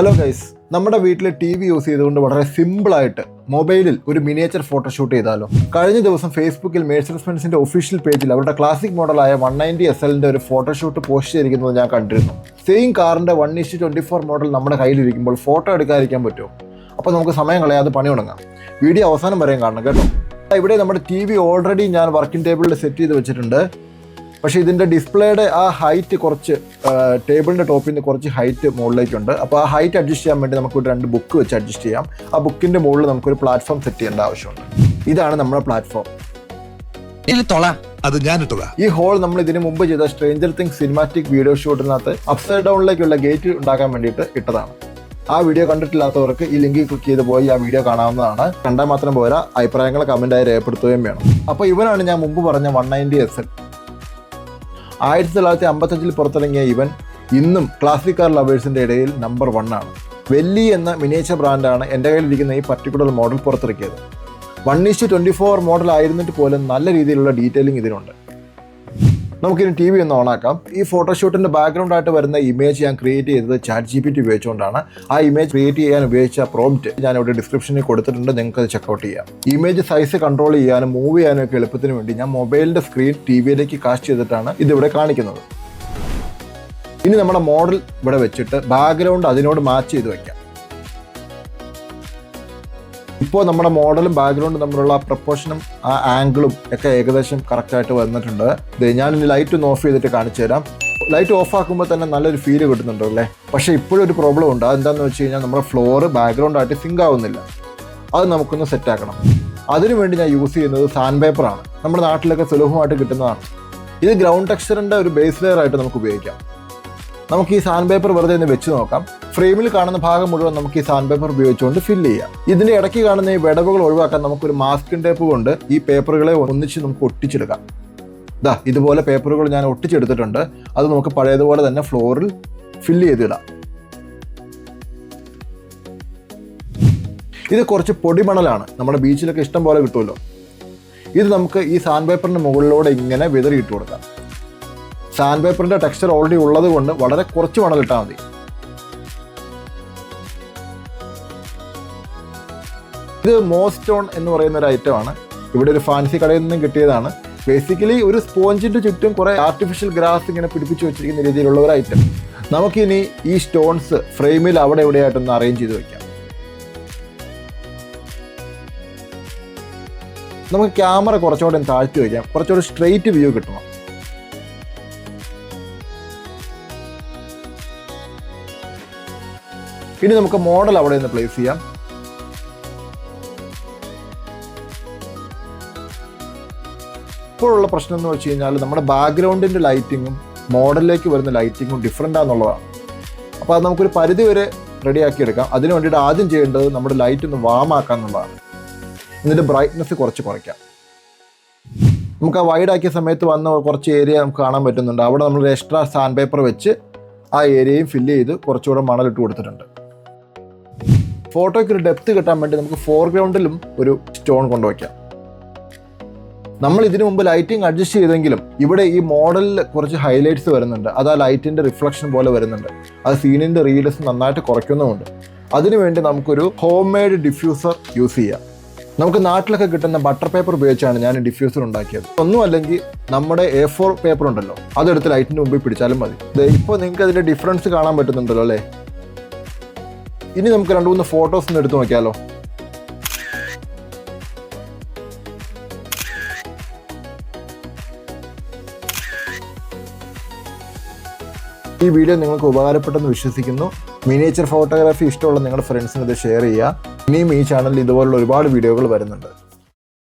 Hello guys, നമ്മുടെ വീട്ടിൽ T we use ചെയ്തുകൊണ്ട് വളരെ സിമ്പിളായിട്ട് മൊബൈലിൽ ഒരു മിനിയേച്ചർ ഫോട്ടോഷൂട്ട് ചെയ്താലോ. കഴിഞ്ഞ ദിവസം ഫേസ്ബുക്കിൽ മെഴ്സിഡസ് ബെൻസിന്റെ ഒഫീഷ്യൽ പേജിൽ അവരുടെ ക്ലാസിക് മോഡലായ 190 SLന്റെ ഒരു ഫോട്ടോഷൂട്ട് പോസ്റ്റ് ചെയ്തിരിക്കുന്നത് ഞാൻ കണ്ടിരുന്നു. സെയിം കാറിന്റെ 1:24 മോഡൽ നമ്മുടെ കയ്യിലിരിക്കുമ്പോൾ ഫോട്ടോ എടുക്കാതിരിക്കാൻ പറ്റുമോ? അപ്പോൾ നമുക്ക് സമയം കളയാതെ പണി തുടങ്ങാം. വീഡിയോ അവസാനം വരെയും കാണണം കേട്ടോ. ഇവിടെ നമ്മുടെ ടി വി ഓൾറെഡി ഞാൻ വർക്കിംഗ് ടേബിളിൽ സെറ്റ് ചെയ്ത് വെച്ചിട്ടുണ്ട്. പക്ഷേ ഇതിൻ്റെ ഡിസ്പ്ലേയുടെ ആ ഹൈറ്റ് കുറച്ച് ടേബിളിൻ്റെ ടോപ്പിൽ നിന്ന് കുറച്ച് ഹൈറ്റ് മുകളിലേക്കുണ്ട്. അപ്പോൾ ആ ഹൈറ്റ് അഡ്ജസ്റ്റ് ചെയ്യാൻ വേണ്ടി നമുക്ക് 2 ബുക്ക് വെച്ച് അഡ്ജസ്റ്റ് ചെയ്യാം. ആ ബുക്കിൻ്റെ മുകളിൽ നമുക്കൊരു പ്ലാറ്റ്ഫോം സെറ്റ് ചെയ്യേണ്ട ആവശ്യമുണ്ട്. ഇതാണ് നമ്മുടെ പ്ലാറ്റ്ഫോം. ഈ ഹോൾ നമ്മൾ ഇതിന് മുമ്പ് ചെയ്ത സ്ട്രേഞ്ചർ തിങ്സ് സിനിമാറ്റിക് വീഡിയോ ഷൂട്ടിനകത്ത് അപ്സൈഡ് ഡൗണിലേക്കുള്ള ഗേറ്റ് ഉണ്ടാക്കാൻ വേണ്ടിയിട്ട് ഇട്ടതാണ്. ആ വീഡിയോ കണ്ടിട്ടില്ലാത്തവർക്ക് ഈ ലിങ്കിൽ ക്ലിക്ക് ചെയ്ത് പോയി ആ വീഡിയോ കാണാവുന്നതാണ്. കണ്ടാൽ മാത്രം പോരാ, അഭിപ്രായങ്ങൾ കമൻറ്റായി രേഖപ്പെടുത്തുകയും വേണം. അപ്പോൾ ഇവനാണ് ഞാൻ മുമ്പ് പറഞ്ഞ 190 SL. 1955 പുറത്തിറങ്ങിയ ഇവൻ ഇന്നും ക്ലാസിക് കാർ ലവേഴ്സിൻ്റെ ഇടയിൽ നമ്പർ 1 ആണ്. വെല്ലി എന്ന മിനിയേച്ചർ ബ്രാൻഡാണ് എൻ്റെ കയ്യിലിരിക്കുന്ന ഈ പർട്ടിക്കുലർ മോഡൽ പുറത്തിറക്കിയത്. 1:24 മോഡൽ ആയിരുന്നിട്ട് പോലും നല്ല രീതിയിലുള്ള ഡീറ്റെയിലിംഗ് ഇതിനുണ്ട്. നമുക്കിനി ടി വി ഒന്ന് ഓണാക്കാം. ഈ ഫോട്ടോഷൂട്ടിൻ്റെ ബാക്ക്ഗ്രൗണ്ട് ആയിട്ട് വരുന്ന ഇമേജ് ഞാൻ ക്രിയേറ്റ് ചെയ്തത് ChatGPT ഉപയോഗിച്ചുകൊണ്ടാണ്. ആ ഇമേജ് ക്രിയേറ്റ് ചെയ്യാൻ ഉപയോഗിച്ച പ്രോംപ്റ്റ് ഞാൻ ഇവിടെ ഡിസ്ക്രിപ്ഷനിൽ കൊടുത്തിട്ടുണ്ട്, നിങ്ങൾക്ക് അത് ചെക്കൗട്ട് ചെയ്യാം. ഇമേജ് സൈസ് കൺട്രോൾ ചെയ്യാനും മൂവ് ചെയ്യാനും ഒക്കെ എളുപ്പത്തിന് വേണ്ടി ഞാൻ മൊബൈലിൻ്റെ സ്ക്രീൻ ടി വിയിലേക്ക് കാസ്റ്റ് ചെയ്തിട്ടാണ് ഇതിവിടെ കാണിക്കുന്നത്. ഇനി നമ്മുടെ മോഡൽ ഇവിടെ വെച്ചിട്ട് ബാക്ക്ഗ്രൗണ്ട് അതിനോട് മാച്ച് ചെയ്ത് വയ്ക്കാം. ഇപ്പോൾ നമ്മുടെ മോഡലും ബാക്ക്ഗ്രൗണ്ടും തമ്മിലുള്ള പ്രൊപ്പോർഷനും ആ ആംഗിളും ഒക്കെ ഏകദേശം കറക്റ്റായിട്ട് വന്നിട്ടുണ്ട്. ഞാൻ ഇനി ലൈറ്റ് ഒന്ന് ഓഫ് ചെയ്തിട്ട് കാണിച്ചു തരാം. ലൈറ്റ് ഓഫ് ആക്കുമ്പോൾ തന്നെ നല്ലൊരു ഫീല് കിട്ടുന്നുണ്ടോ അല്ലേ? പക്ഷേ ഇപ്പോഴും ഒരു പ്രോബ്ലം ഉണ്ട്. അതെന്താണെന്ന് വെച്ച് കഴിഞ്ഞാൽ നമ്മുടെ ഫ്ലോർ ബാക്ക്ഗ്രൗണ്ടായിട്ട് സിങ്ക് ആവുന്നില്ല. അത് നമുക്കൊന്ന് സെറ്റാക്കണം. അതിനുവേണ്ടി ഞാൻ യൂസ് ചെയ്യുന്നത് സാൻഡ് പേപ്പറാണ്. നമ്മുടെ നാട്ടിലൊക്കെ സുലഭമായിട്ട് കിട്ടുന്നതാണ്. ഇത് ഗ്രൗണ്ട് ടെക്സ്ചറിൻ്റെ ഒരു ബേസ് ലെയർ ആയിട്ട് നമുക്ക് ഉപയോഗിക്കാം. നമുക്ക് ഈ സാൻഡ് പേപ്പർ വെറുതെ ഒന്ന് വെച്ച് നോക്കാം. ഫ്രെയിമിൽ കാണുന്ന ഭാഗം മുഴുവൻ നമുക്ക് ഈ സാൻഡ് പേപ്പർ ഉപയോഗിച്ചുകൊണ്ട് ഫില്ല് ചെയ്യാം. ഇതിൻ്റെ ഇടയ്ക്ക് കാണുന്ന ഈ വിടവുകൾ ഒഴിവാക്കാൻ നമുക്കൊരു മാസ്കിംഗ് ടേപ്പ് കൊണ്ട് ഈ പേപ്പറുകളെ ഒന്നിച്ച് നമുക്ക് ഒട്ടിച്ചെടുക്കാം. ഇതുപോലെ പേപ്പറുകൾ ഞാൻ ഒട്ടിച്ചെടുത്തിട്ടുണ്ട്. അത് നമുക്ക് പഴയതുപോലെ തന്നെ ഫ്ലോറിൽ ഫില്ല് ചെയ്തിടാം. ഇത് കുറച്ച് പൊടിമണലാണ്, നമ്മുടെ ബീച്ചിലൊക്കെ ഇഷ്ടം പോലെ കിട്ടുമല്ലോ. ഇത് നമുക്ക് ഈ സാൻഡ് പേപ്പറിൻ്റെ മുകളിലൂടെ ഇങ്ങനെ വിതറിയിട്ട് കൊടുക്കാം. സാൻഡ് പേപ്പറിൻ്റെ ടെക്സ്ചർ ഓൾറെഡി ഉള്ളത് കൊണ്ട് വളരെ കുറച്ച് മണലിട്ടാൽ മതി. ഇത് മോസ്റ്റോൺ എന്ന് പറയുന്ന ഒരു ഐറ്റമാണ്. ഇവിടെ ഒരു ഫാൻസി കടയിൽ നിന്നും കിട്ടിയതാണ്. ബേസിക്കലി ഒരു സ്പോഞ്ചിൻ്റെ ചുറ്റും കുറേ ആർട്ടിഫിഷ്യൽ ഗ്രാസ് ഇങ്ങനെ പിടിപ്പിച്ച് വെച്ചിരിക്കുന്ന രീതിയിലുള്ള ഒരു ഐറ്റം. നമുക്കിനി ഈ സ്റ്റോൺസ് ഫ്രെയിമിൽ അവിടെ എവിടെയായിട്ടൊന്ന് അറേഞ്ച് ചെയ്ത് വയ്ക്കാം. നമുക്ക് ക്യാമറ കുറച്ചുകൂടെ താഴ്ത്തി വയ്ക്കാം. കുറച്ചുകൂടെ സ്ട്രെയിറ്റ് വ്യൂ കിട്ടണം. ഇനി നമുക്ക് മോഡൽ അവിടെ നിന്ന് പ്ലേസ് ചെയ്യാം. ഇപ്പോഴുള്ള പ്രശ്നം എന്ന് വെച്ച് കഴിഞ്ഞാൽ നമ്മുടെ ബാക്ക്ഗ്രൗണ്ടിൻ്റെ ലൈറ്റിങ്ങും മോഡലിലേക്ക് വരുന്ന ലൈറ്റിങ്ങും ഡിഫറൻ്റ് ആണെന്നുള്ളതാണ്. അപ്പോൾ അത് നമുക്കൊരു പരിധി വരെ റെഡിയാക്കി എടുക്കാം. അതിന് വേണ്ടിയിട്ട് ആദ്യം ചെയ്യേണ്ടത് നമ്മുടെ ലൈറ്റ് ഒന്ന് വാമാക്കാം എന്നുള്ളതാണ്. എന്നിട്ട് ബ്രൈറ്റ്നസ് കുറച്ച് കുറയ്ക്കാം. നമുക്ക് ആ വൈഡ് ആക്കിയ സമയത്ത് വന്ന കുറച്ച് ഏരിയ നമുക്ക് കാണാൻ പറ്റുന്നുണ്ട്. അവിടെ നമ്മൾ എക്സ്ട്രാ സാൻഡ് പേപ്പർ വെച്ച് ആ ഏരിയയും ഫില്ല് ചെയ്ത് കുറച്ചുകൂടെ മണലിട്ട് കൊടുത്തിട്ടുണ്ട്. ഫോട്ടോയ്ക്ക് ഒരു ഡെപ്ത് കിട്ടാൻ വേണ്ടി നമുക്ക് ഫോർഗ്രൗണ്ടിലും ഒരു സ്റ്റോൺ കൊണ്ടുവയ്ക്കാം. നമ്മൾ ഇതിനു മുമ്പ് ലൈറ്റിംഗ് അഡ്ജസ്റ്റ് ചെയ്തെങ്കിലും ഇവിടെ ഈ മോഡലിൽ കുറച്ച് ഹൈലൈറ്റ്സ് വരുന്നുണ്ട്. അത് ആ ലൈറ്റിൻ്റെ റിഫ്ലക്ഷൻ പോലെ വരുന്നുണ്ട്. അത് സീനിൻ്റെ റീഡസ് നന്നായിട്ട് കുറയ്ക്കുന്നുമുണ്ട്. അതിനുവേണ്ടി നമുക്കൊരു ഹോം മെയ്ഡ് ഡിഫ്യൂസർ യൂസ് ചെയ്യാം. നമുക്ക് നാട്ടിലൊക്കെ കിട്ടുന്ന ബട്ടർ പേപ്പർ ഉപയോഗിച്ചാണ് ഞാൻ ഡിഫ്യൂസർ ഉണ്ടാക്കിയത്. ഒന്നും അല്ലെങ്കിൽ നമ്മുടെ A4 പേപ്പർ ഉണ്ടല്ലോ, അതെടുത്ത് ലൈറ്റിൻ്റെ മുമ്പിൽ പിടിച്ചാലും മതി. ഇപ്പോൾ നിങ്ങൾക്ക് അതിൻ്റെ ഡിഫറൻസ് കാണാൻ പറ്റുന്നുണ്ടല്ലോ അല്ലേ? ഇനി നമുക്ക് 2-3 ഫോട്ടോസ് ഒന്ന് എടുത്ത് നോക്കിയാലോ. ഈ വീഡിയോ നിങ്ങൾക്ക് ഉപകാരപ്പെട്ടെന്ന് വിശ്വസിക്കുന്നു. മിനിയേച്ചർ ഫോട്ടോഗ്രാഫി ഇഷ്ടമുള്ള നിങ്ങളുടെ ഫ്രണ്ട്സിന് ഇത് ഷെയർ ചെയ്യുക. ഇനിയും ഈ ചാനലിൽ ഇതുപോലുള്ള ഒരുപാട് വീഡിയോകൾ വരുന്നുണ്ട്.